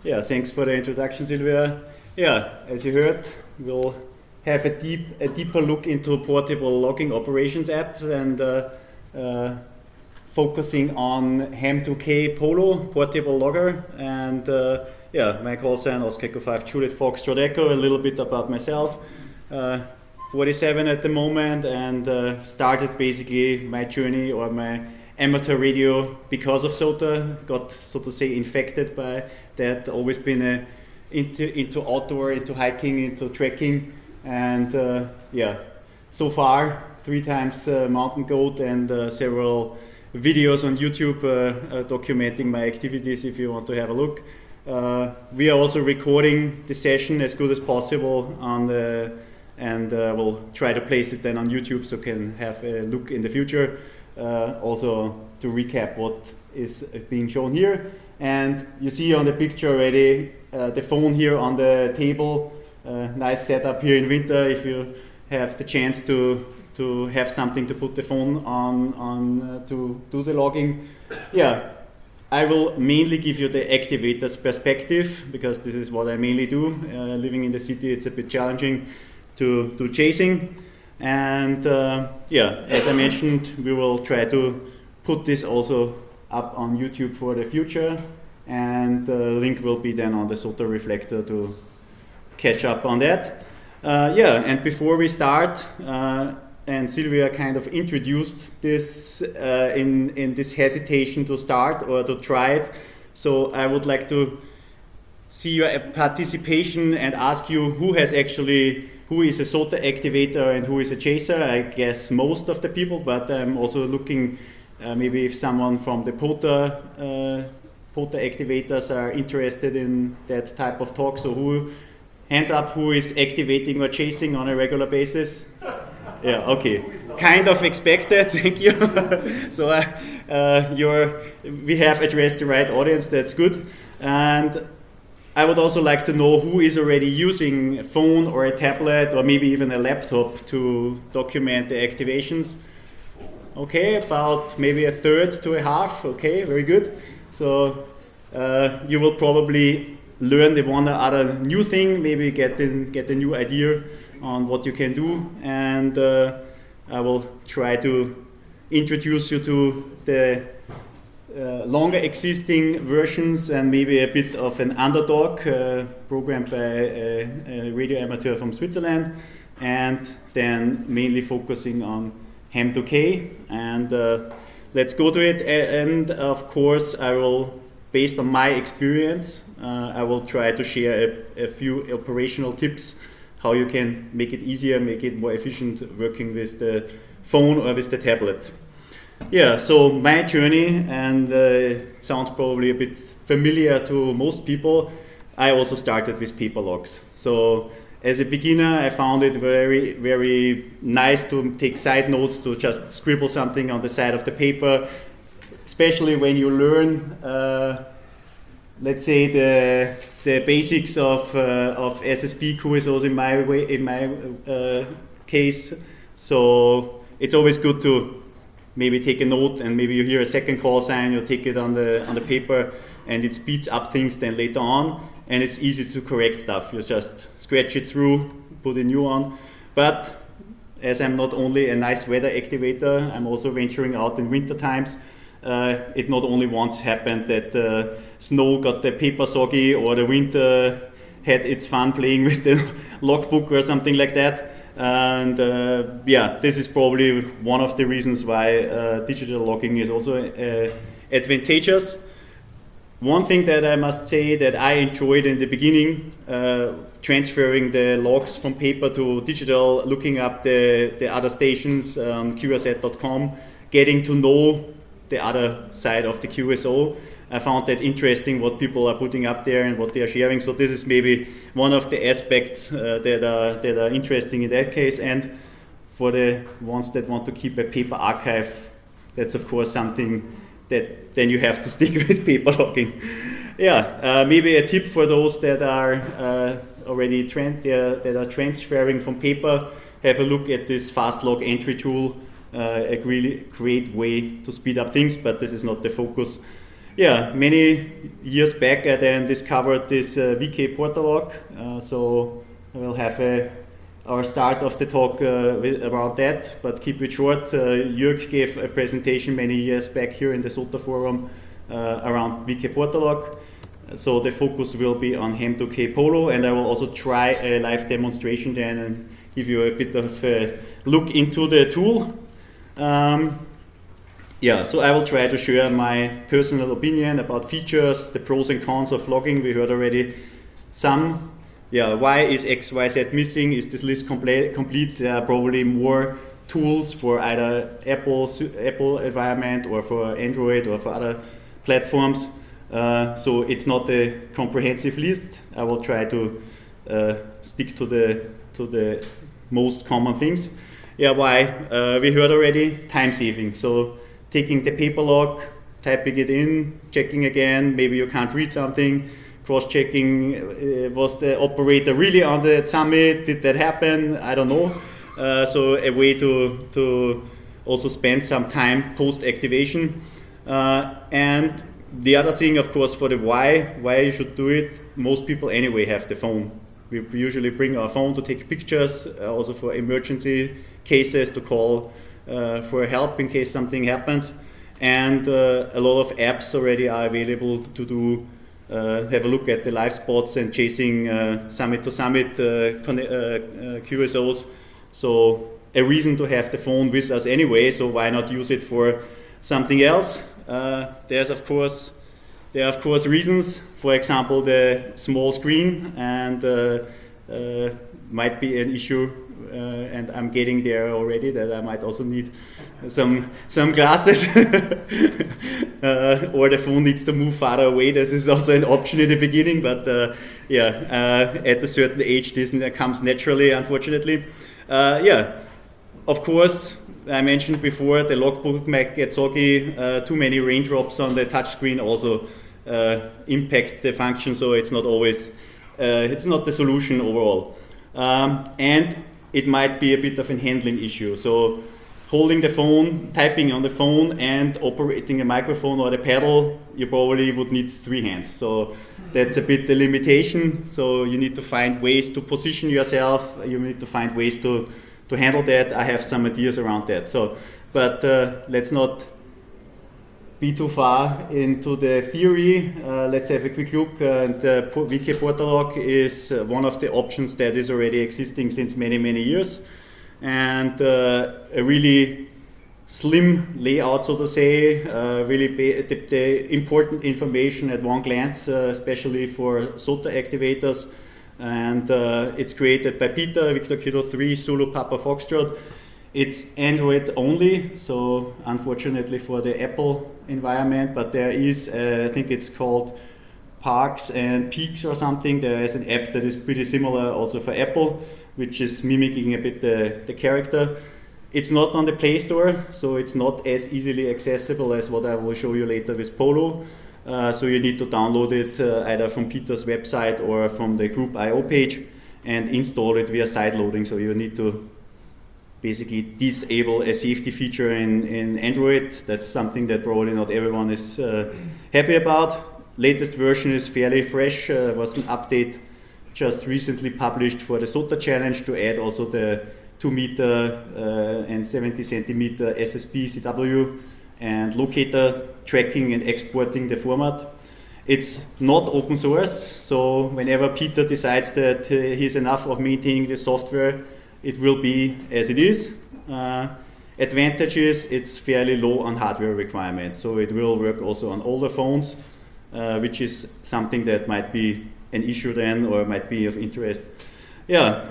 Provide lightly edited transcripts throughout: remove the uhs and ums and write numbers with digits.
Yeah, thanks for the introduction, Sylvia. Yeah, as you heard, we'll have a deeper look into portable logging operations apps and focusing on Ham2K PoLo, portable logger, and yeah, my call sign Oscar Echo 5 Juliet Foxtrot Echo. A little bit about myself. 47 at the moment, and started basically my journey or my amateur radio because of SOTA. Got, so to say, infected by that. Always been into outdoor, into hiking, into trekking, and yeah, so far 3 times mountain goat and several videos on YouTube documenting my activities if you want to have a look. We are also recording the session as good as possible on the, and we'll try to place it then on YouTube so can have a look in the future. Also to recap what is being shown here, and you see on the picture already the phone here on the table. Nice setup here in winter if you have the chance to have something to put the phone on to do the logging. Yeah, I will mainly give you the activator's perspective because this is what I mainly do. Living in the city, it's a bit challenging to do chasing. And yeah, as I mentioned, we will try to put this also up on YouTube for the future, and the link will be then on the SOTA reflector to catch up on that. Yeah, and before we start, and Sylvia kind of introduced this in this hesitation to start or to try it, so I would like to see your participation and ask you who is a SOTA activator and who is a chaser. I guess most of the people, but I'm also looking maybe if someone from the POTA activators are interested in that type of talk. So hands up, who is activating or chasing on a regular basis? Yeah, okay. Kind of expected, thank you. So we have addressed the right audience, that's good. And I would also like to know who is already using a phone or a tablet or maybe even a laptop to document the activations. Okay, about maybe a third to a half. Okay, very good. So you will probably learn the one or other new thing, maybe get a new idea on what you can do, and I will try to introduce you to the longer existing versions and maybe a bit of an underdog programmed by a radio amateur from Switzerland, and then mainly focusing on Ham2K. And let's go to it. And of course, I will, based on my experience, I will try to share a few operational tips how you can make it easier, make it more efficient working with the phone or with the tablet. Yeah, so my journey, and it sounds probably a bit familiar to most people, I also started with paper logs. So as a beginner, I found it very, very nice to take side notes, to just scribble something on the side of the paper, especially when you learn, let's say, the basics of SSB QSOs in my case. So it's always good to maybe take a note, and maybe you hear a second call sign, you take it on the paper, and it speeds up things then later on, and it's easy to correct stuff. You just scratch it through, put a new one. But as I'm not only a nice weather activator, I'm also venturing out in winter times. It not only once happened that snow got the paper soggy or the wind had its fun playing with the logbook or something like that. And yeah, this is probably one of the reasons why digital logging is also advantageous. One thing that I must say that I enjoyed in the beginning, transferring the logs from paper to digital, looking up the other stations on qrz.com, getting to know the other side of the QSO. I found that interesting what people are putting up there and what they are sharing. So this is maybe one of the aspects that are interesting in that case. And for the ones that want to keep a paper archive, that's of course something that then you have to stick with paper logging. Yeah, maybe a tip for those that are already that are transferring from paper, have a look at this fast log entry tool. A really great way to speed up things, but this is not the focus. yeah, many years back I then discovered this VK PoLo. So I will have our start of the talk around that, but keep it short. Jörg gave a presentation many years back here in the SOTA forum around VK PoLo. So the focus will be on Ham2K PoLo, and I will also try a live demonstration then and give you a bit of a look into the tool. Yeah, so I will try to share my personal opinion about features, the pros and cons of logging. We heard already some. Yeah, why is XYZ missing? Is this list complete? Probably more tools for either Apple environment or for Android or for other platforms. So it's not a comprehensive list. I will try to stick to the most common things. Yeah, why? We heard already time saving. So taking the paper log, typing it in, checking again. Maybe you can't read something. Cross-checking, was the operator really on the summit? Did that happen? I don't know. So a way to also spend some time post-activation. And the other thing, of course, for the why you should do it, most people anyway have the phone. We usually bring our phone to take pictures, also for emergency cases, to call for help in case something happens. And a lot of apps already are available to do have a look at the live spots and chasing summit to summit QSOs. So a reason to have the phone with us anyway, so why not use it for something else? There are of course reasons. For example, the small screen and might be an issue, and I'm getting there already, that I might also need some glasses or the phone needs to move farther away. This is also an option in the beginning, but at a certain age this comes naturally, unfortunately. Of course, I mentioned before, the logbook might get soggy. Too many raindrops on the touchscreen also impact the function, so it's not always, it's not the solution overall. And it might be a bit of a handling issue. So holding the phone, typing on the phone, and operating a microphone or the pedal, you probably would need 3 hands. So that's a bit the limitation. So you need to find ways to position yourself. You need to find ways to handle that. I have some ideas around that. So, but let's not be too far into the theory. Let's have a quick look. The VK PoLo is one of the options that is already existing since many years, and a really slim layout, so to say. Really the important information at one glance, especially for SOTA activators. And it's created by Peter, Victor Kilo 3, Zulu Papa Foxtrot. It's Android only, so unfortunately for the Apple environment, but there is, I think it's called Parks and Peaks or something. There is an app that is pretty similar also for Apple, which is mimicking a bit the character. It's not on the Play Store, so it's not as easily accessible as what I will show you later with PoLo. So you need to download it either from Peter's website or from the group IO page and install it via sideloading. So you need to basically disable a safety feature in Android. That's something that probably not everyone is happy about. Latest version is fairly fresh. Was an update just recently published for the SOTA challenge to add also the 2 meter and 70 centimeter SSB CW and locator tracking and exporting the format. It's not open source, so whenever Peter decides that he's enough of maintaining the software, it will be as it is. Advantages, it's fairly low on hardware requirements, so it will work also on older phones, which is something that might be an issue then or might be of interest. Yeah,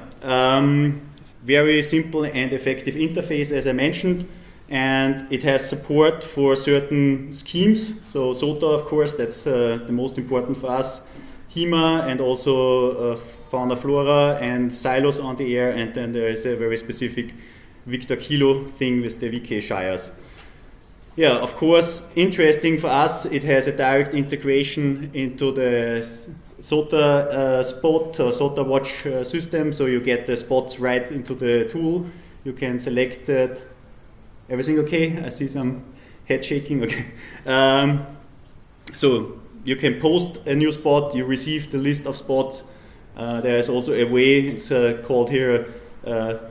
very simple and effective interface, as I mentioned. And it has support for certain schemes. So SOTA, of course, that's the most important for us. HEMA and also Fauna Flora and Silos on the air. And then there is a very specific Victor Kilo thing with the VK Shires. Yeah, of course, interesting for us, it has a direct integration into the SOTA spot or SOTA watch system. So you get the spots right into the tool. You can select it. Everything okay? I see some head shaking. Okay. So you can post a new spot, you receive the list of spots. There is also a way, it's called here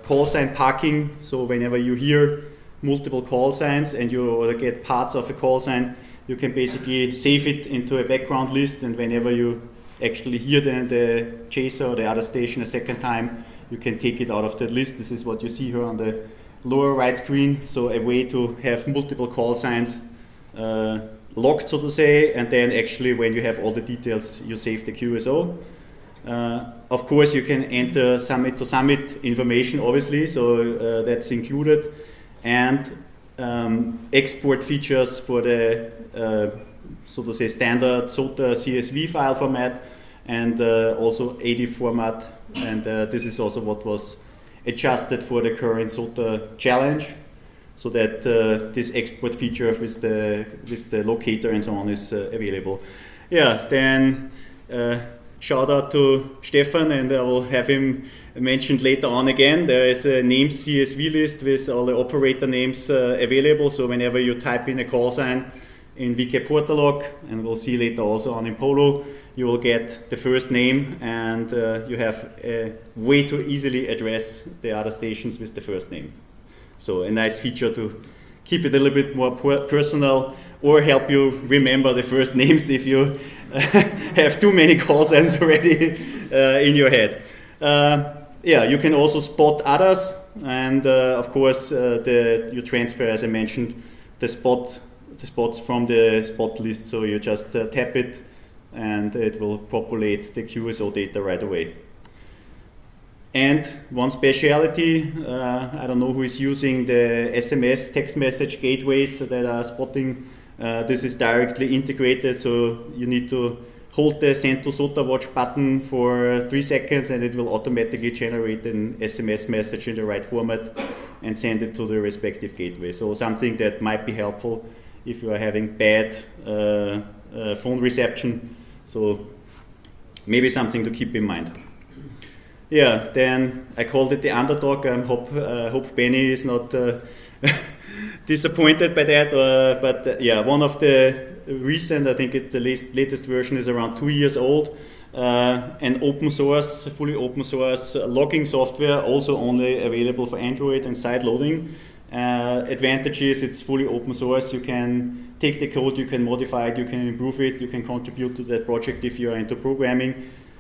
call sign parking. So whenever you hear multiple call signs and you get parts of a call sign, you can basically save it into a background list, and whenever you actually hear the chaser or the other station a second time, you can take it out of that list. This is what you see here on the lower right screen. So a way to have multiple call signs logged, so to say, and then actually when you have all the details, you save the QSO. Of course, you can enter summit to summit information, obviously, so that's included, and export features for the so to say standard SOTA CSV file format, and also AD format, and this is also what was adjusted for the current SOTA challenge, so that this export feature with the locator and so on is available. Yeah, then shout out to Stefan, and I will have him mentioned later on again. There is a named CSV list with all the operator names available, so whenever you type in a call sign in tSolaLog, and we'll see later also on in PoLo, you will get the first name, and you have a way to easily address the other stations with the first name. So a nice feature to keep it a little bit more personal, or help you remember the first names if you have too many call signs already in your head. Yeah, you can also spot others, and of course you transfer, as I mentioned, the spots from the spot list, so you just tap it and it will populate the QSO data right away. And one speciality, I don't know who is using the SMS text message gateways that are spotting. This is directly integrated, so you need to hold the Send to SOTA Watch button for 3 seconds, and it will automatically generate an SMS message in the right format and send it to the respective gateway. So something that might be helpful if you are having bad phone reception. So maybe something to keep in mind. Yeah, then I called it the underdog. I hope Benny is not disappointed by that. But yeah, one of the recent, I think it's the latest version, is around 2 years old. An open source, fully open source logging software, also only available for Android and side loading. Advantage is it's fully open source. You can take the code, you can modify it, you can improve it, you can contribute to that project if you are into programming.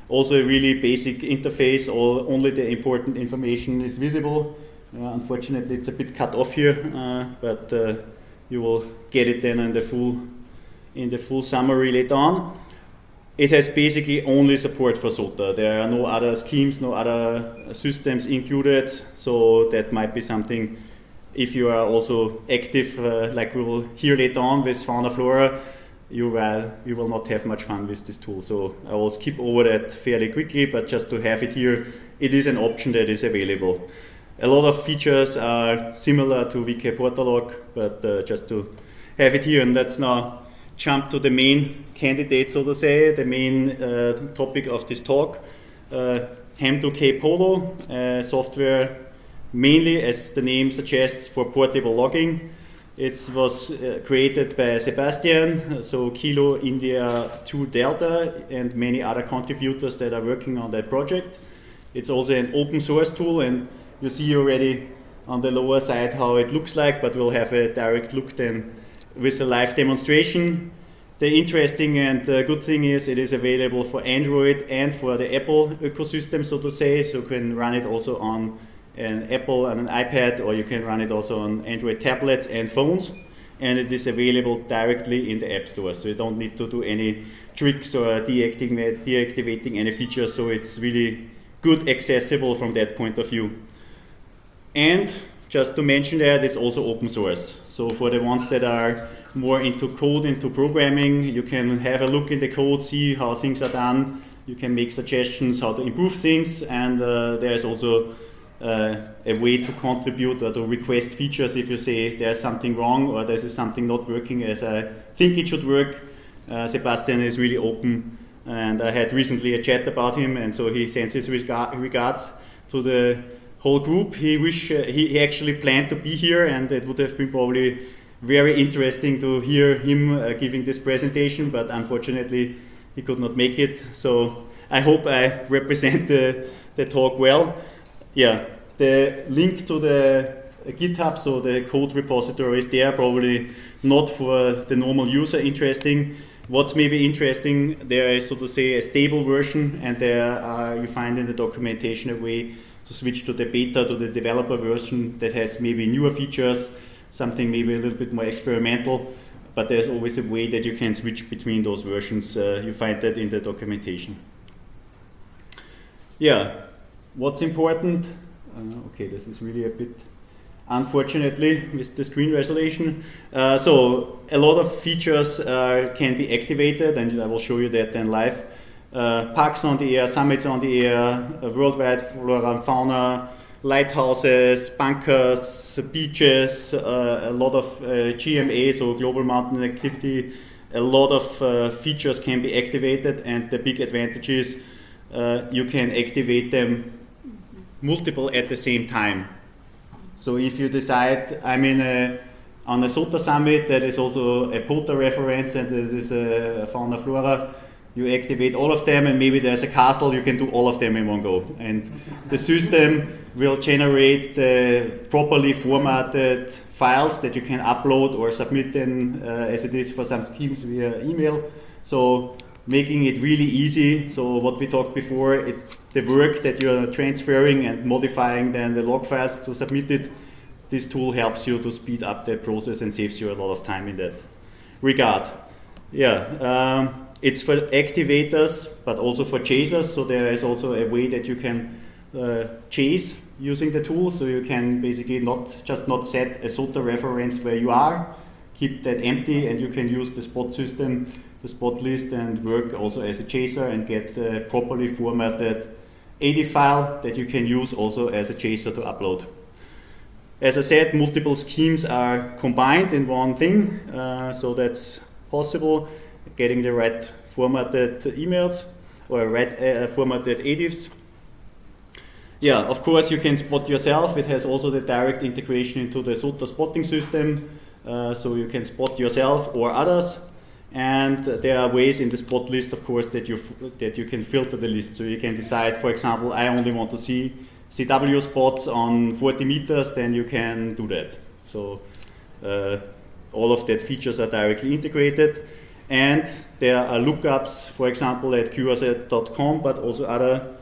Also a really basic interface, only the important information is visible. Unfortunately it's a bit cut off here, but you will get it then in the full summary later on. It has basically only support for SOTA. There are no other schemes, no other systems included, so that might be something. If you are also active, like we will hear later on with Fauna Flora, you will not have much fun with this tool. So I will skip over that fairly quickly, but just to have it here, it is an option that is available. A lot of features are similar to tSolaLog, but just to have it here. And let's now jump to the main candidate, so to say, the main topic of this talk. Ham2K PoLo, software mainly, as the name suggests, for portable logging. It was created by Sebastian, so Kilo India 2 Delta, and many other contributors that are working on that project. It's also an open source tool, and you see already on the lower side how it looks like, but we'll have a direct look then with a live demonstration. The interesting and good thing is it is available for Android and for the Apple ecosystem, so to say, so you can run it also on an Apple and an iPad, or you can run it also on Android tablets and phones, and it is available directly in the App Store, so you don't need to do any tricks or deactivating any features, so it's really good accessible from that point of view. And just to mention that, it's also open source, so for the ones that are more into code, into programming, you can have a look in the code, see how things are done, you can make suggestions how to improve things, and there is also a way to contribute or to request features if you say there's something wrong or there's something not working as I think it should work. Sebastian is really open, and I had recently a chat about him, and so he sends his regards to the whole group. He actually planned to be here, and it would have been probably very interesting to hear him giving this presentation, but unfortunately he could not make it. So I hope I represent the talk well. Yeah, the link to the GitHub, so the code repository is there, probably not for the normal user interesting. What's maybe interesting, there is, so to say, a stable version, and there you find in the documentation a way to switch to the beta, to the developer version that has maybe newer features, something maybe a little bit more experimental, but there's always a way that you can switch between those versions. You find that in the documentation. Yeah, what's important? Okay, this is really a bit unfortunately with the screen resolution. So a lot of features can be activated, and I will show you that then live. Parks on the air, summits on the air, worldwide flora and fauna, lighthouses, bunkers, beaches, a lot of GMA, so global mountain activity. A lot of features can be activated, and the big advantage is you can activate them multiple at the same time. So if you decide I'm on a SOTA summit that is also a POTA reference and it is a fauna flora, you activate all of them, and maybe there's a castle, you can do all of them in one go. And the system will generate properly formatted files that you can upload or submit then as it is for some schemes via email. So making it really easy. So what we talked before, the work that you're transferring and modifying then the log files to submit it, this tool helps you to speed up the process and saves you a lot of time in that regard. Yeah, it's for activators, but also for chasers. So there is also a way that you can chase using the tool. So you can basically not set a SOTA reference where you are, keep that empty, and you can use the spot system, the spot list, and work also as a chaser and get properly formatted AD file that you can use also as a chaser to upload. As I said, multiple schemes are combined in one thing, so that's possible, getting the right formatted emails or right formatted ADIFs. Yeah, of course you can spot yourself. It has also the direct integration into the SOTA spotting system, so you can spot yourself or others. And there are ways in the spot list, of course, that you can filter the list. So you can decide, for example, I only want to see CW spots on 40 meters, then you can do that. So all of that features are directly integrated. And there are lookups, for example, at qrz.com, but also other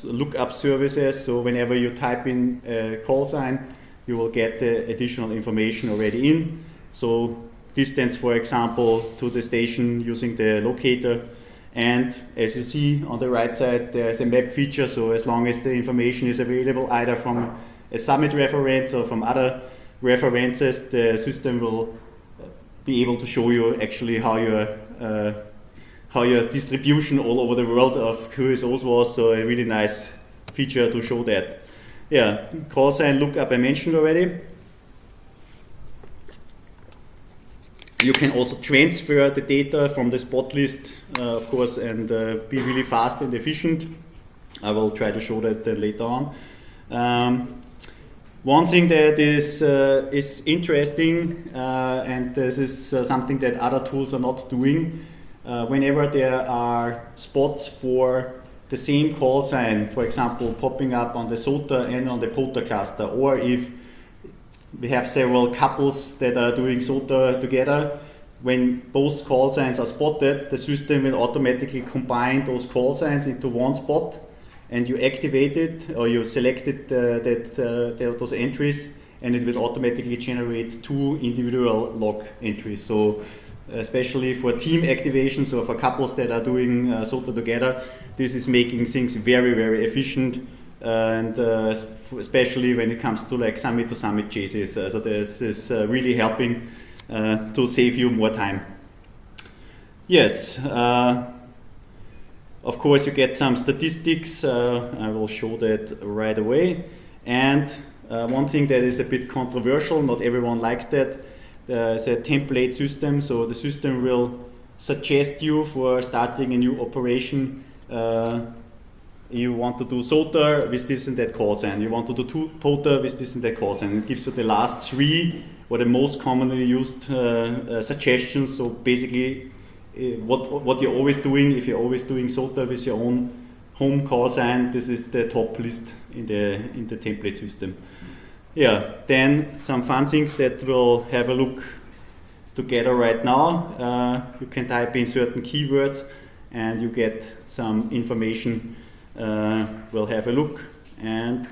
lookup services. So whenever you type in a call sign, you will get the additional information already in. So distance, for example, to the station using the locator. And as you see on the right side, there's a map feature. So as long as the information is available either from a summit reference or from other references, the system will be able to show you actually how your distribution all over the world of QSOs was. So a really nice feature to show that. Yeah, call sign lookup I mentioned already. You can also transfer the data from the spot list, of course, and be really fast and efficient. I will try to show that later on. One thing that is interesting, and this is something that other tools are not doing, whenever there are spots for the same call sign, for example, popping up on the SOTA and on the POTA cluster, or if we have several couples that are doing SOTA together, when both call signs are spotted, the system will automatically combine those call signs into one spot, and you activate it, or you selected those entries, and it will automatically generate two individual log entries. So especially for team activations or for couples that are doing SOTA together, this is making things very, very efficient. And especially when it comes to like summit to summit chases, so this is really helping to save you more time. Yes, of course you get some statistics. I will show that right away. And one thing that is a bit controversial, not everyone likes that, is a template system. So the system will suggest you for starting a new operation. You want to do SOTA with this and that call sign. You want to do POTA with this and that call sign. It gives you the last three or the most commonly used suggestions. So basically, what you're always doing, if you're always doing SOTA with your own home call sign, this is the top list in the template system. Yeah, then some fun things that we'll have a look together right now. You can type in certain keywords and you get some information. We'll have a look, and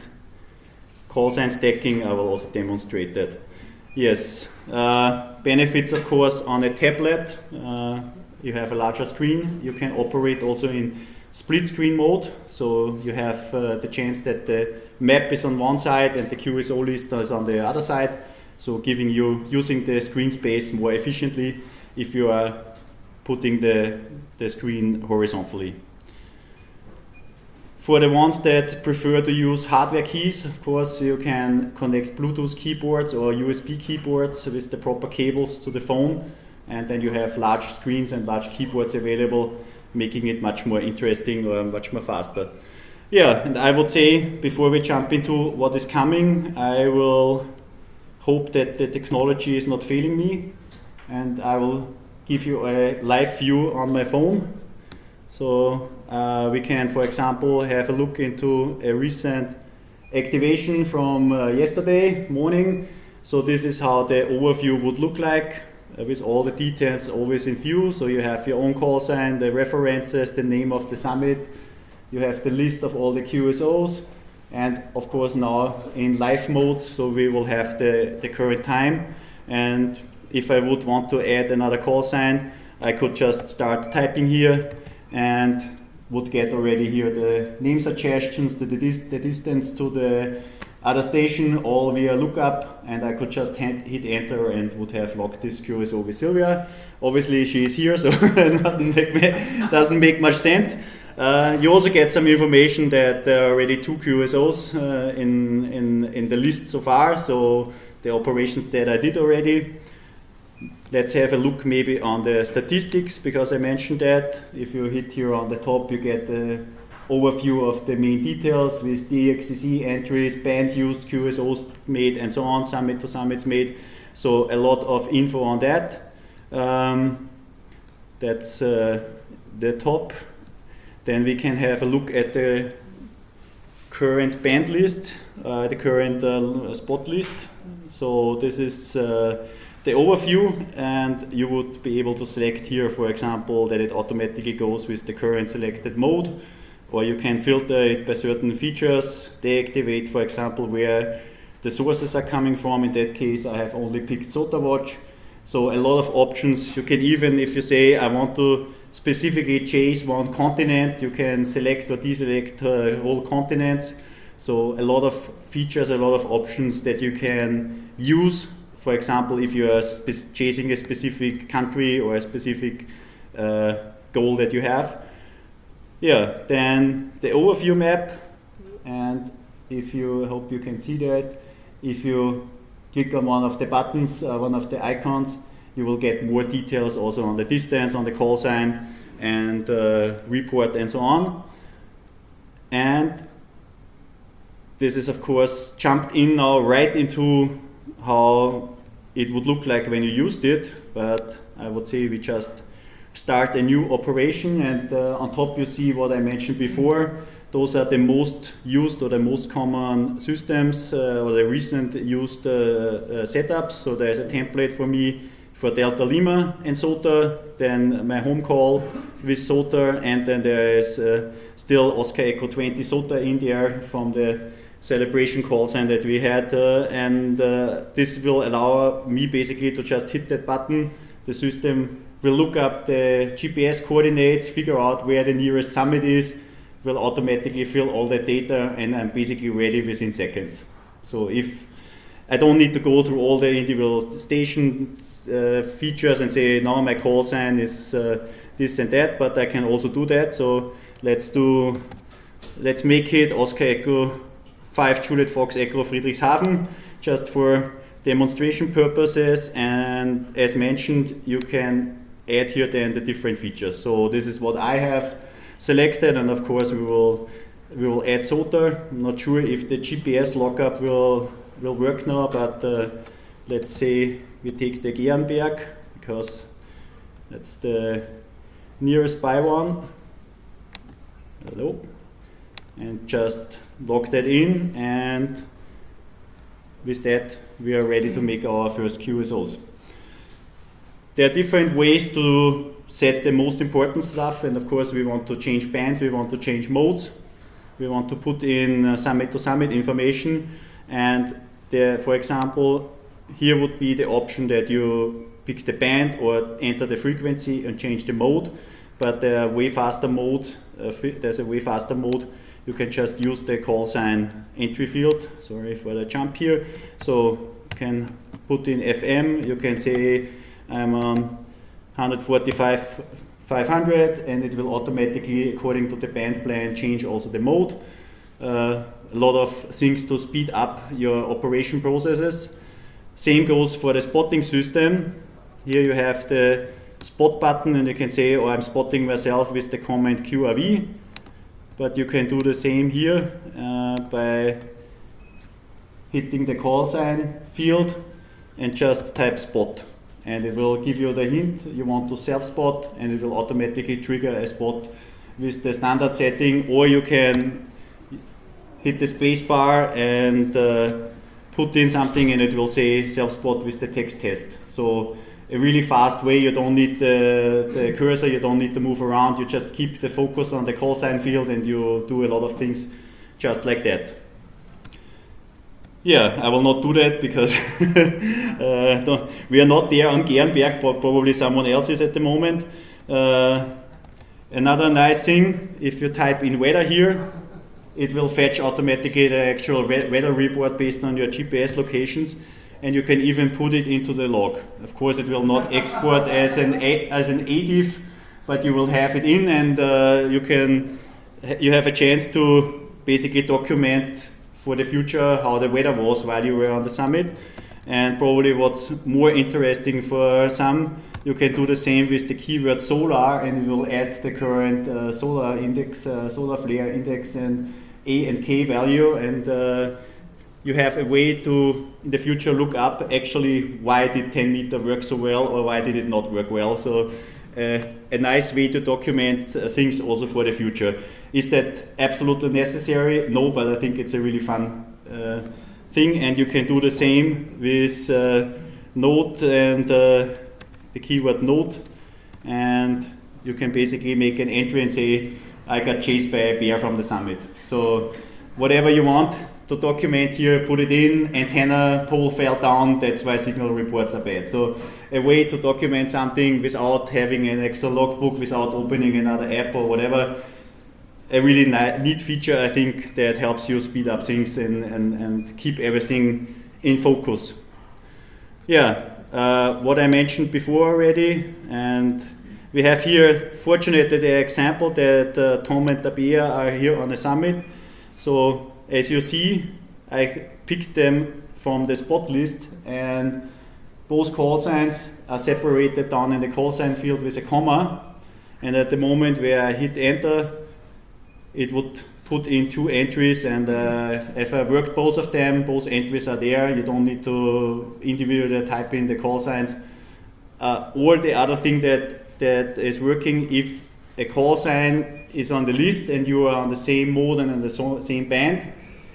call sign stacking, I will also demonstrate that. Yes, benefits of course on a tablet. You have a larger screen. You can operate also in split screen mode, so you have the chance that the map is on one side and the QSO list is on the other side, so giving you using the screen space more efficiently if you are putting the screen horizontally. For the ones that prefer to use hardware keys, of course, you can connect Bluetooth keyboards or USB keyboards with the proper cables to the phone, and then you have large screens and large keyboards available, making it much more interesting or much more faster. Yeah, and I would say, before we jump into what is coming, I will hope that the technology is not failing me, and I will give you a live view on my phone. So we can, for example, have a look into a recent activation from yesterday morning. So this is how the overview would look like, with all the details always in view. So you have your own call sign, the references, the name of the summit, you have the list of all the QSOs, and of course now in live mode, so we will have the current time. And if I would want to add another call sign, I could just start typing here and would get already here the name suggestions, the distance to the other station, all via lookup, and I could just hit enter and would have logged this QSO with Sylvia. Obviously she is here, so it doesn't make much sense. You also get some information that there are already 2 QSOs in the list so far, so the operations that I did already. Let's have a look maybe on the statistics, because I mentioned that. If you hit here on the top, you get the overview of the main details with DXCC entries, bands used, QSOs made, and so on, summit to summits made. So a lot of info on that. That's the top. Then we can have a look at the current band list, the current spot list. So this is the overview, and you would be able to select here, for example, that it automatically goes with the current selected mode, or you can filter it by certain features, deactivate, for example, where the sources are coming from. In that case, I have only picked SOTA Watch. So a lot of options. You can even, if you say I want to specifically chase one continent, you can select or deselect whole continents. So a lot of features, a lot of options that you can use. For example, if you are chasing a specific country or a specific goal that you have. Yeah, then the overview map, and if you hope you can see that, if you click on one of the buttons, one of the icons, you will get more details also on the distance, on the call sign, and report, and so on. And this is of course jumped in now right into how it would look like when you used it, but I would say we just start a new operation, and on top you see what I mentioned before. Those are the most used or the most common systems or the recent used setups. So there's a template for me for Delta Lima and SOTA, then my home call with SOTA, and then there is still Oscar Echo 20 SOTA in there from the celebration call sign that we had, and this will allow me basically to just hit that button. The system will look up the GPS coordinates, figure out where the nearest summit is, will automatically fill all that data, and I'm basically ready within seconds. So if I don't need to go through all the individual station features and say, now my call sign is this and that, but I can also do that. So let's make it Oscar Echo 5 Juliet Fox Echo Friedrichshafen, just for demonstration purposes. And as mentioned, you can add here then the different features. So this is what I have selected, and of course we will add SOTA. I'm not sure if the GPS lockup will work now, but let's say we take the Gernberg, because that's the nearest by one. Hello. And just log that in, and with that we are ready to make our first QSOs. There are different ways to set the most important stuff, and of course we want to change bands, we want to change modes, we want to put in summit to summit information, and there, for example, here would be the option that you pick the band or enter the frequency and change the mode, but there are way faster modes. There's a way faster mode. You can just use the call sign entry field. Sorry for the jump here. So you can put in FM, you can say I'm on 145 500, and it will automatically, according to the band plan, change also the mode. A lot of things to speed up your operation processes. Same goes for the spotting system. Here you have the spot button, and you can say, oh, I'm spotting myself with the command QRV. But you can do the same here by hitting the call sign field and just type spot. And it will give you the hint you want to self-spot, and it will automatically trigger a spot with the standard setting, or you can hit the space bar and put in something and it will say self-spot with the text test. So a really fast way, you don't need the cursor, you don't need to move around, you just keep the focus on the call sign field and you do a lot of things just like that. Yeah, I will not do that because we are not there on Gernberg, but probably someone else is at the moment. Another nice thing, if you type in weather here, it will fetch automatically the actual weather report based on your GPS locations. And you can even put it into the log. Of course, it will not export as an ADIF, but you will have it in, and you have a chance to basically document for the future how the weather was while you were on the summit. And probably what's more interesting for some, you can do the same with the keyword solar, and it will add the current solar index, solar flare index, and A and K value, and you have a way to, in the future, look up actually why did 10 meter work so well or why did it not work well. So a nice way to document things also for the future. Is that absolutely necessary? No, but I think it's a really fun thing, and you can do the same with node and the keyword node, and you can basically make an entry and say I got chased by a bear from the summit. So whatever you want to document here, put it in, antenna pole fell down, that's why signal reports are bad. So a way to document something without having an Excel logbook, without opening another app or whatever. A really neat feature, I think, that helps you speed up things and keep everything in focus. Yeah, what I mentioned before already, and we have here, fortunately, the example that Tom and Tabea are here on the summit. So as you see, I picked them from the spot list, and both call signs are separated down in the call sign field with a comma. And at the moment where I hit enter, it would put in two entries, and if I worked both of them, both entries are there. You don't need to individually type in the call signs. Or the other thing that is working, if a call sign is on the list and you are on the same mode and in the same band,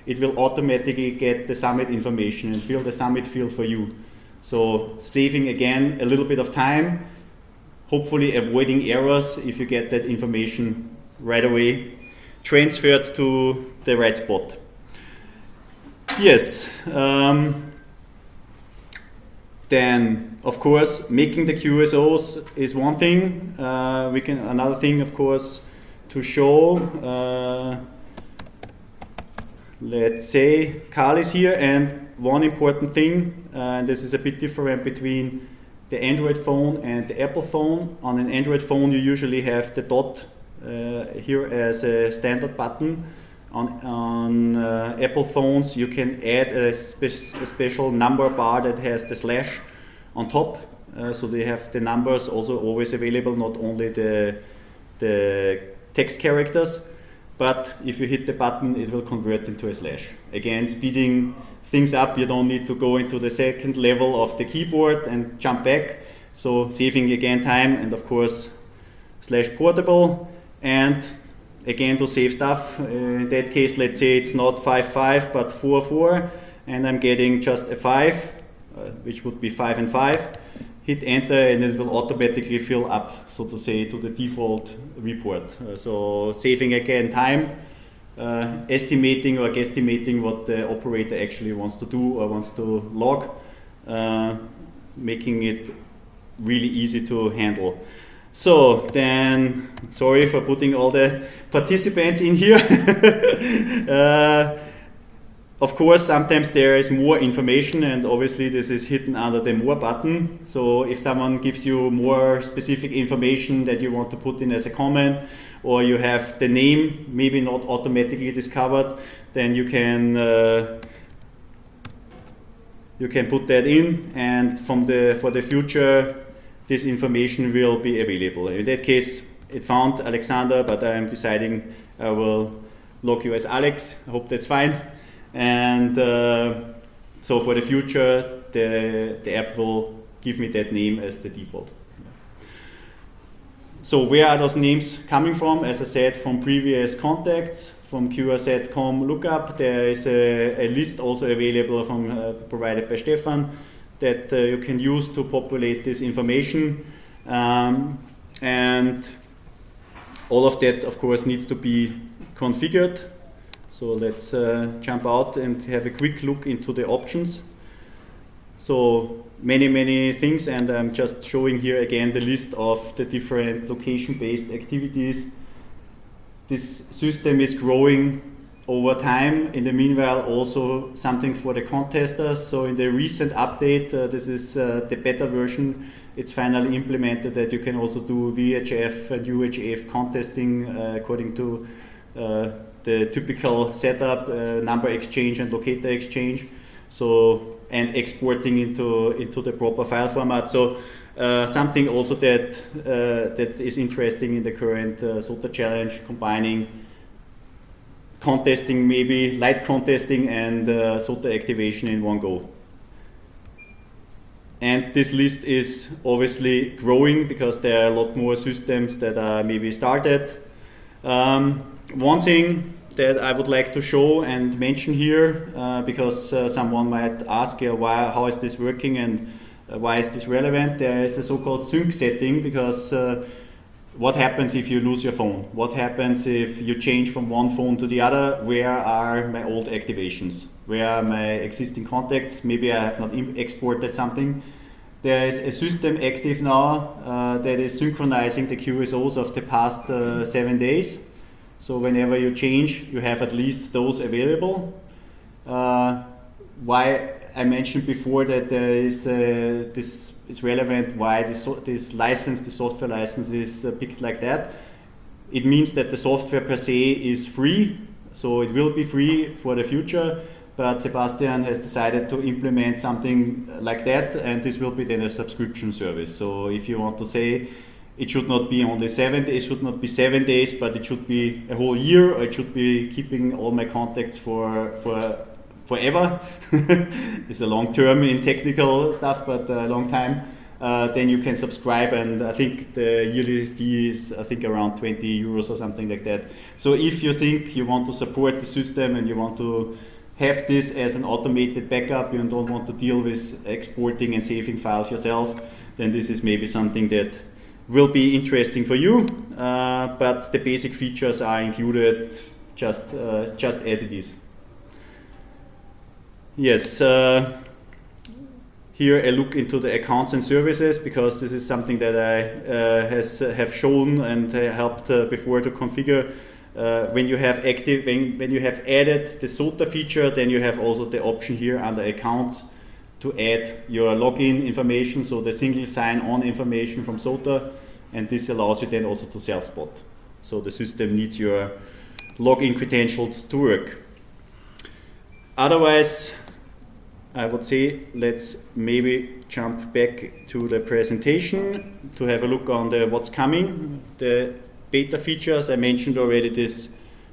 it will automatically get the summit information and fill the summit field for you. So saving again a little bit of time, hopefully avoiding errors if you get that information right away transferred to the right spot. Yes. Then, of course, making the QSOs is one thing. Another thing, of course, to show. Let's say Carl is here, and one important thing, and this is a bit different between the Android phone and the Apple phone. On an Android phone, you usually have the dot here as a standard button. On Apple phones, you can add a special number bar that has the slash on top, so they have the numbers also always available, not only the text characters. but if you hit the button, it will convert into a slash. Again, speeding things up. You don't need to go into the second level of the keyboard and jump back. So saving again time, and of course slash portable. And again, to save stuff, in that case, let's say it's not 5.5 but 4.4, and I'm getting just a 5, which would be 5 and 5. Hit enter and it will automatically fill up, so to say, to the default report. So saving again time, estimating or guesstimating what the operator actually wants to do or wants to log, making it really easy to handle. So then, sorry for putting all the participants in here. Of course, sometimes there is more information, and obviously this is hidden under the more button. So if someone gives you more specific information that you want to put in as a comment, or you have the name maybe not automatically discovered, then you can put that in, and for the future, this information will be available. In that case, it found Alexander, but I'm deciding I will log you as Alex. I hope that's fine. And so for the future, the app will give me that name as the default. So where are those names coming from? As I said, from previous contacts, from QRZ.com lookup. There is a list also available from provided by Stefan that you can use to populate this information. And all of that, of course, needs to be configured. So let's jump out and have a quick look into the options. So many things, and I'm just showing here again the list of the different location-based activities. This system is growing over time. In the meanwhile, also something for the contesters. So in the recent update, this is the beta version. It's finally implemented that you can also do VHF and UHF contesting according to the typical setup, number exchange and locator exchange. So, and exporting into the proper file format. So something also that is interesting in the current SOTA challenge, combining contesting, maybe light contesting, and SOTA activation in one go. And this list is obviously growing because there are a lot more systems that are maybe started. One thing that I would like to show and mention here, because someone might ask, how is this working and why is this relevant? There is a so-called sync setting, because what happens if you lose your phone? What happens if you change from one phone to the other? Where are my old activations? Where are my existing contacts? Maybe I have not exported something. There is a system active now that is synchronizing the QSOs of the past 7 days. So whenever you change, you have at least those available. Why I mentioned before that there is this is relevant, why this license, the software license, is picked like that. It means that the software per se is free, so it will be free for the future. But Sebastian has decided to implement something like that, and this will be then a subscription service. So if you want to say, it should not be only 7 days, it should not be 7 days, but it should be a whole year, or it should be keeping all my contacts for forever. It's a long term in technical stuff, but a long time. Then you can subscribe, and I think the yearly fee is around 20 euros or something like that. So if you think you want to support the system and you want to have this as an automated backup, you don't want to deal with exporting and saving files yourself, then this is maybe something that will be interesting for you, but the basic features are included just as it is. Yes, here a look into the accounts and services, because this is something that I have shown and helped before to configure. When you have when you have added the SOTA feature, then you have also the option here under accounts to add your login information, so the single sign-on information from SOTA, and this allows you then also to self-spot. So the system needs your login credentials to work. Otherwise, I would say let's maybe jump back to the presentation to have a look on what's coming. The beta features, I mentioned already this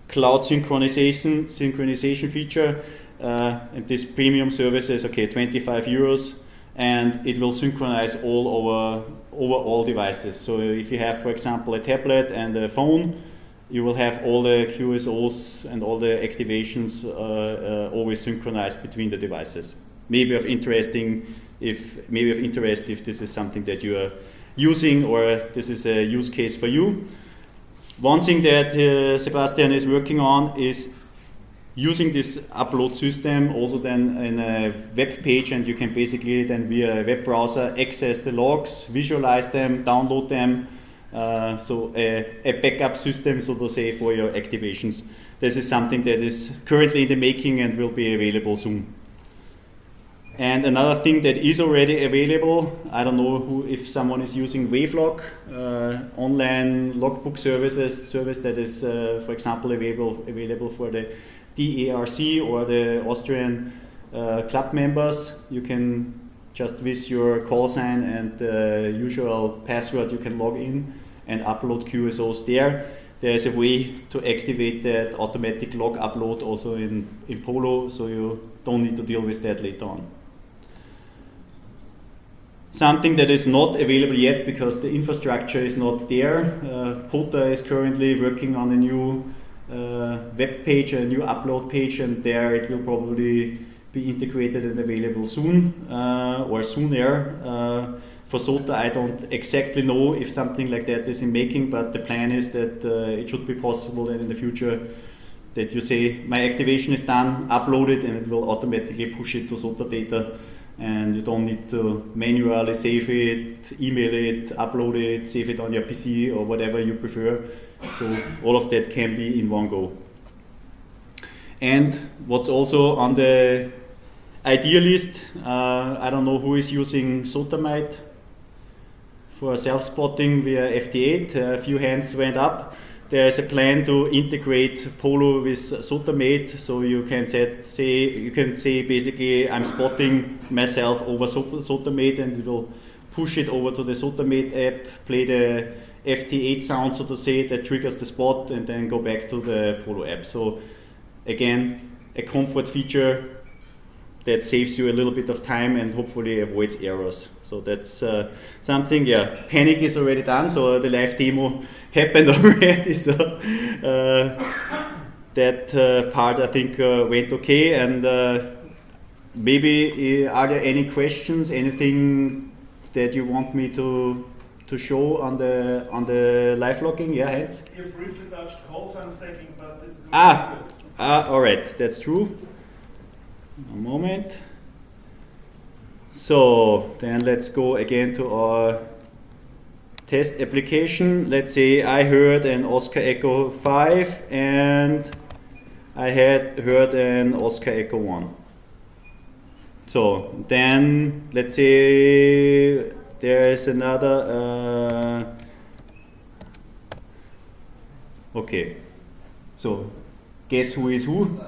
cloud synchronization feature, and this premium service is okay, 25 euros, and it will synchronize over all devices. So if you have, for example, a tablet and a phone, you will have all the QSOs and all the activations always synchronized between the devices. Maybe of interest if this is something that you are using or this is a use case for you. One thing that Sebastian is working on is using this upload system also then in a web page, and you can basically then via a web browser access the logs, visualize them, download them. So a backup system, so to say, for your activations. This is something that is currently in the making and will be available soon. And another thing that is already available, I don't know if someone is using Wavelog, online logbook service that is, for example, available for the DARC or the Austrian club members. You can just with your call sign and the usual password, you can log in and upload QSOs there. There is a way to activate that automatic log upload also in PoLo, so you don't need to deal with that later on. Something that is not available yet because the infrastructure is not there. SOTA is currently working on a new web page, a new upload page, and there it will probably be integrated and available soon or sooner. For SOTA, I don't exactly know if something like that is in making, but the plan is that it should be possible that in the future that you say, my activation is done, upload it, and it will automatically push it to SOTA data, and you don't need to manually save it, email it, upload it, save it on your PC or whatever you prefer. So all of that can be in one go. And what's also on the idea list, I don't know who is using SOTA for self-spotting via FT8. A few hands went up. There is a plan to integrate PoLo with SOTA, so you can say basically I'm spotting myself over SOTA, and it will push it over to the SOTA app, play the FT8 sound, so to say, that triggers the spot, and then go back to the PoLo app. So again, a comfort feature that saves you a little bit of time and hopefully avoids errors. So that's something, yeah. Panic is already done, so the live demo happened already. So that part I think went okay. And maybe are there any questions? Anything that you want me to show on the live logging? Yeah, hands. You briefly touched call sign stacking, but all right, that's true. A moment. So then let's go again to our test application. Let's say I heard an Oscar Echo 5 and I had heard an Oscar Echo 1. So then let's say there is another okay, so guess who is who?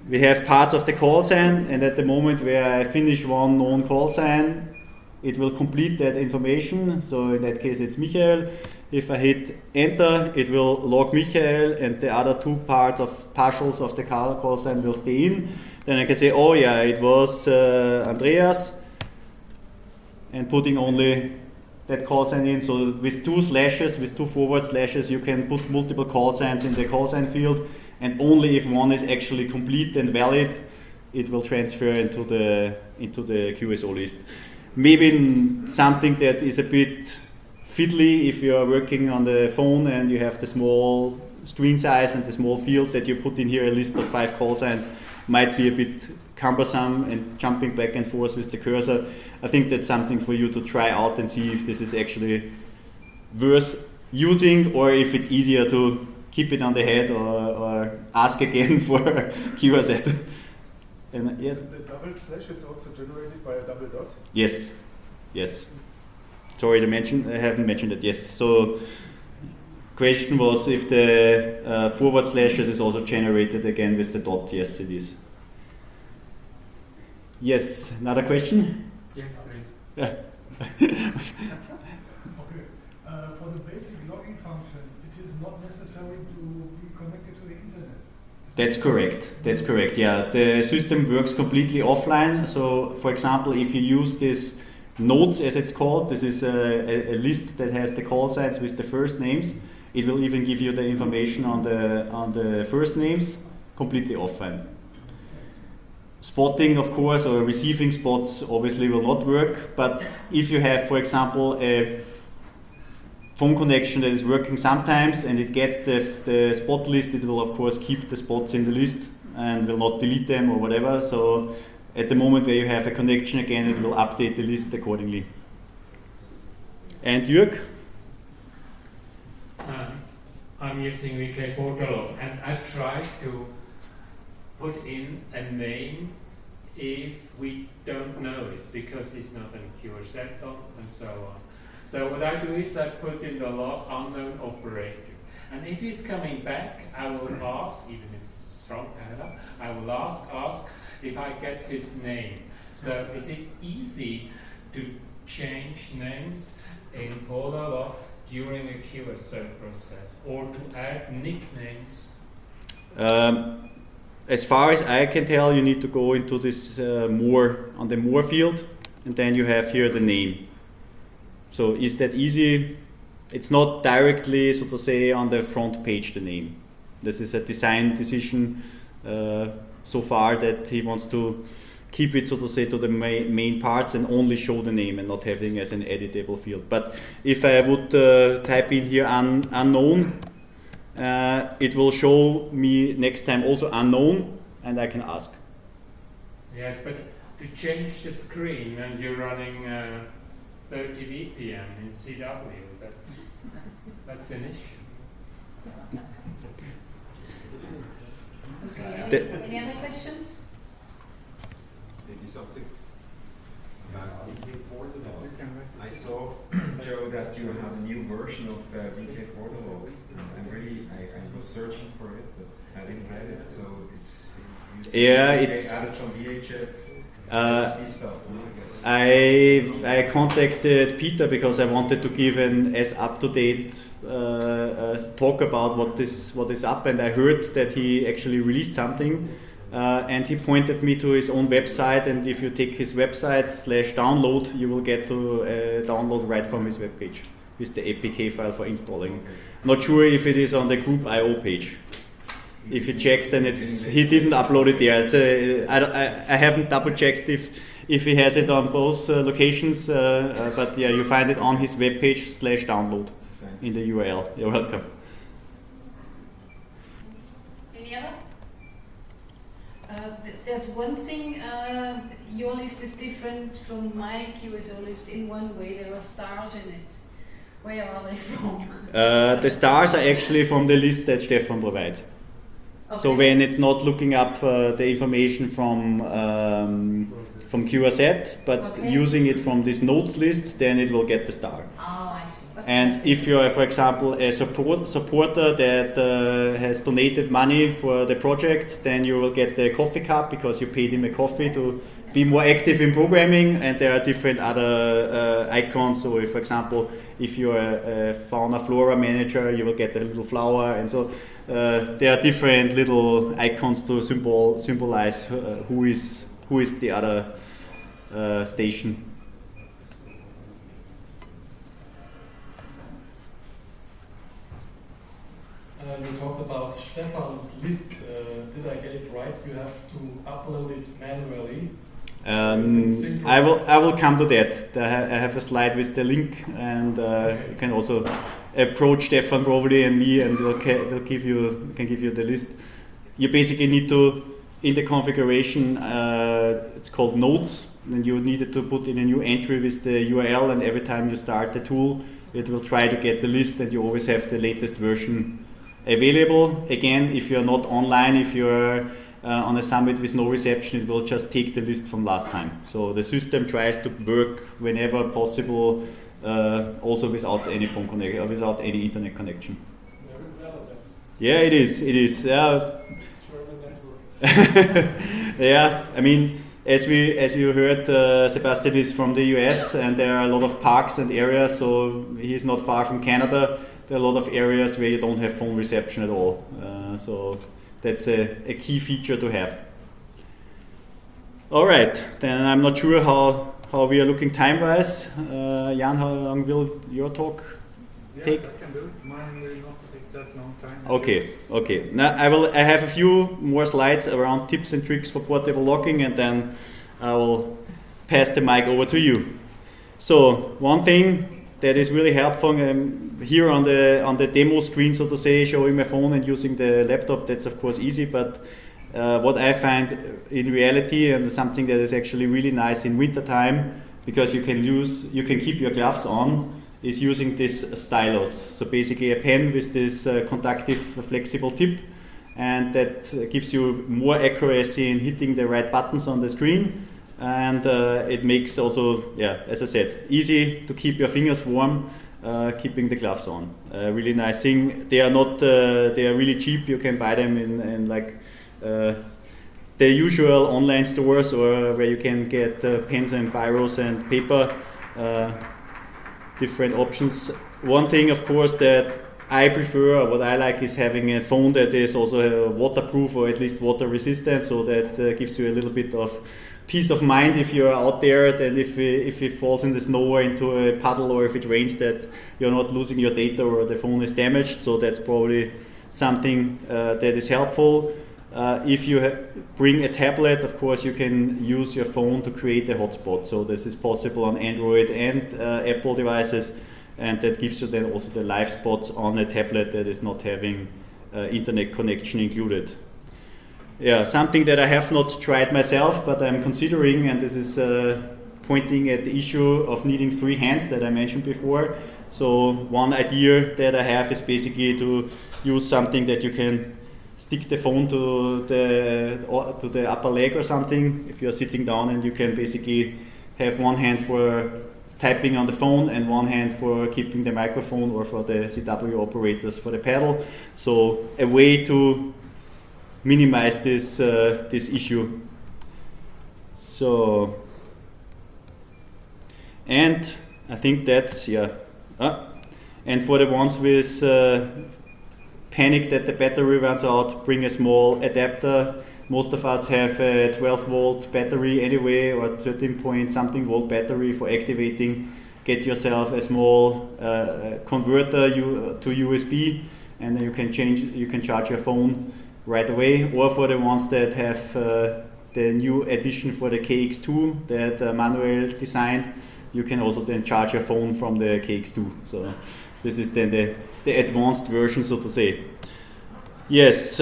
We have parts of the call sign, and at the moment where I finish one known call sign, it will complete that information. So in that case it's Michael. If I hit enter, it will log Michael, and the other two partials of the call sign will stay in. Then I can say, oh yeah, it was Andreas, and putting only that call sign in. So with two forward slashes, you can put multiple call signs in the call sign field, and only if one is actually complete and valid, it will transfer into the QSO list. Maybe something that is a bit fiddly if you are working on the phone and you have the small screen size and the small field that you put in here, a list of 5 call signs, might be a bit cumbersome and jumping back and forth with the cursor. I think that's something for you to try out and see if this is actually worth using, or if it's easier to keep it on the head or ask again for QRZ. And, yes? The double slash is also generated by a double dot? Yes, yes. Sorry I haven't mentioned it, yes. So question was if the forward slashes is also generated again with the dot. Yes, it is. Yes, another question? Yes, please. Yeah. Okay. For the basic logging function, it is not necessary to be connected to the internet. That's correct. That's correct. Yeah, the system works completely offline. So, for example, if you use this nodes, as it's called, this is a list that has the call signs with the first names. It will even give you the information on the first names completely offline. Spotting, of course, or receiving spots obviously will not work. But if you have, for example, a phone connection that is working sometimes and it gets the spot list, it will of course keep the spots in the list and will not delete them or whatever. So at the moment where you have a connection again, it will update the list accordingly. And Jörg? I'm using PoLo and I tried to put in a name if we don't know it because it's not a pure setup and so on. So what I do is I put in the log unknown operator, and if he's coming back, I will ask, even if it's a strong paradigm, I will ask if I get his name. So is it easy to change names in PoLo during a QSO process, or to add nicknames? As far as I can tell, you need to go into this more on the more field, and then you have here the name. So is that easy? It's not directly, so to say, on the front page, the name. This is a design decision so far that he wants to keep it, so to say, to the main parts and only show the name and not having as an editable field. But if I would type in here unknown, it will show me next time also unknown, and I can ask. Yes, but to change the screen and you're running 30 VPN in CW, that's an issue. Okay, any other questions? Maybe something. I saw, Joe, that you have a new version of PoLo. I was searching for it, but I didn't get it. So it's they added some VHF stuff. I contacted Peter because I wanted to give an as up-to-date talk about what is up, and I heard that he actually released something, and he pointed me to his own website, and if you take his website /download, you will get to download right from his webpage with the APK file for installing. Not sure if it is on the group IO page. If you check, then he didn't upload it there. I haven't double checked if he has it on both locations, but yeah, you find it on his webpage /download. Thanks. In the URL. You're welcome. Any other? There's one thing, your list is different from my QSO list in one way. There are stars in it. Where are they from? The stars are actually from the list that Stefan provides. Okay. So when it's not looking up the information from QRZ, but using it from this nodes list, then it will get the star. Oh, I see. Okay. And if you are, for example, a supporter that has donated money for the project, then you will get the coffee cup because you paid him a coffee to be more active in programming, and there are different other icons. So, for example, if you're a fauna flora manager, you will get a little flower, and so there are different little icons to symbolize who is the other station. You talked about Stefan's list. Did I get it right? You have to upload it manually. I will come to that. I have a slide with the link, and you can also approach Stefan probably and me, and we'll give you the list. You basically need to, in the configuration, it's called nodes, and you needed to put in a new entry with the URL, and every time you start the tool, it will try to get the list, and you always have the latest version available. Again, if you're not online, if you're on a summit with no reception, it will just take the list from last time. So the system tries to work whenever possible, also without any phone connection, without any internet connection. Yeah, it is. It is. Yeah, I mean, as you heard, Sebastian is from the US, and there are a lot of parks and areas, so he's not far from Canada. There are a lot of areas where you don't have phone reception at all. So that's a key feature to have. All right, then I'm not sure how we are looking time-wise. Jan, how long will your talk take? I can do it. Mine will not take that long time. Okay. Now I have a few more slides around tips and tricks for portable logging, and then I will pass the mic over to you. So one thing that is really helpful here on the demo screen, so to say, showing my phone and using the laptop, that's of course easy, but what I find in reality, and something that is actually really nice in winter time, because you can keep your gloves on, is using this stylus. So basically a pen with this conductive flexible tip, and that gives you more accuracy in hitting the right buttons on the screen. And it makes also, as I said, easy to keep your fingers warm, keeping the gloves on. Really nice thing. They are really cheap. You can buy them in like the usual online stores, or where you can get pens and biros and paper, different options. One thing, of course, that I prefer, or what I like, is having a phone that is also waterproof, or at least water resistant, so that gives you a little bit of peace of mind if you're out there, that if it falls in the snow or into a puddle, or if it rains, that you're not losing your data or the phone is damaged. So that's probably something that is helpful. If you bring a tablet, of course you can use your phone to create a hotspot. So this is possible on Android and Apple devices, and that gives you then also the live spots on a tablet that is not having internet connection included. Yeah, something that I have not tried myself, but I'm considering, and this is pointing at the issue of needing 3 hands that I mentioned before. So one idea that I have is basically to use something that you can stick the phone to the upper leg or something if you're sitting down, and you can basically have one hand for typing on the phone and one hand for keeping the microphone, or for the CW operators for the pedal. So a way to minimize this issue. So, and I think that's and for the ones with panic that the battery runs out, bring a small adapter. Most of us have a 12-volt battery anyway, or 13-point-something volt battery for activating. Get yourself a small converter to USB, and then you can charge your phone right away. Or for the ones that have the new edition for the KX2 that Manuel designed, you can also then charge your phone from the KX2. So this is then the advanced version, so to say. Yes,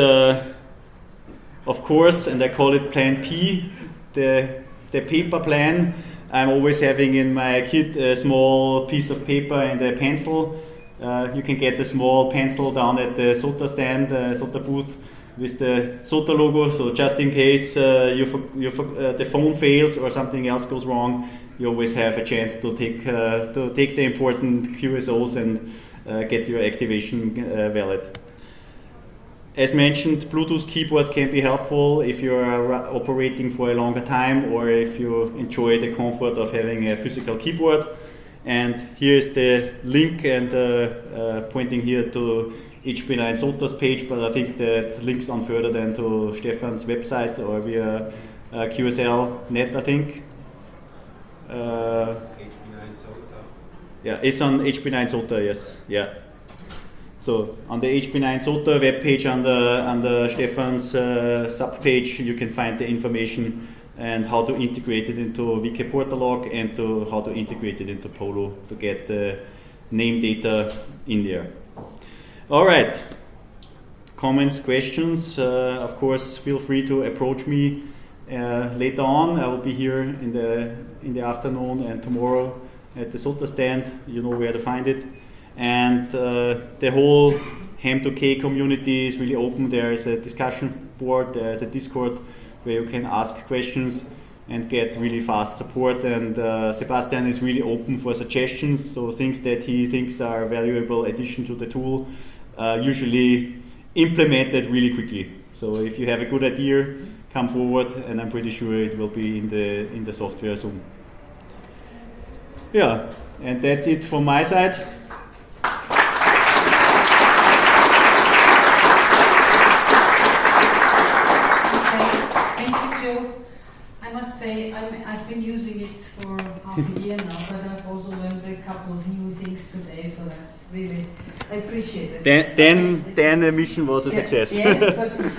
of course, and I call it Plan P, the paper plan. I'm always having in my kit a small piece of paper and a pencil. You can get a small pencil down at the SOTA stand, SOTA booth, with the SOTA logo. So just in case the phone fails or something else goes wrong, you always have a chance to take the important QSOs and get your activation valid. As mentioned, Bluetooth keyboard can be helpful if you are operating for a longer time, or if you enjoy the comfort of having a physical keyboard. And here is the link, and pointing here to HP9 SOTA's page, but I think that links on further than to Stefan's website or via QSL.net, I think. HP9 SOTA. Yeah, it's on HP9 SOTA, yes. Yeah. So on the HP9 SOTA webpage, under Stefan's subpage, you can find the information and how to integrate it into VK PortaLog, and how to integrate it into PoLo to get the name data in there. All right. Comments, questions? Of course, feel free to approach me later on. I will be here in the afternoon and tomorrow at the SOTA stand. You know where to find it. And the whole Ham2K community is really open. There is a discussion board, there is a Discord where you can ask questions and get really fast support. And Sebastian is really open for suggestions, so things that he thinks are a valuable addition to the tool, usually implemented really quickly. So if you have a good idea, come forward, and I'm pretty sure it will be in the software soon. Yeah, and that's it from my side. Joe. I must say I've been using it for half a year now, but I've also learned a couple of new things today, so that's really, I appreciate it. Then the mission was a success. Yes, but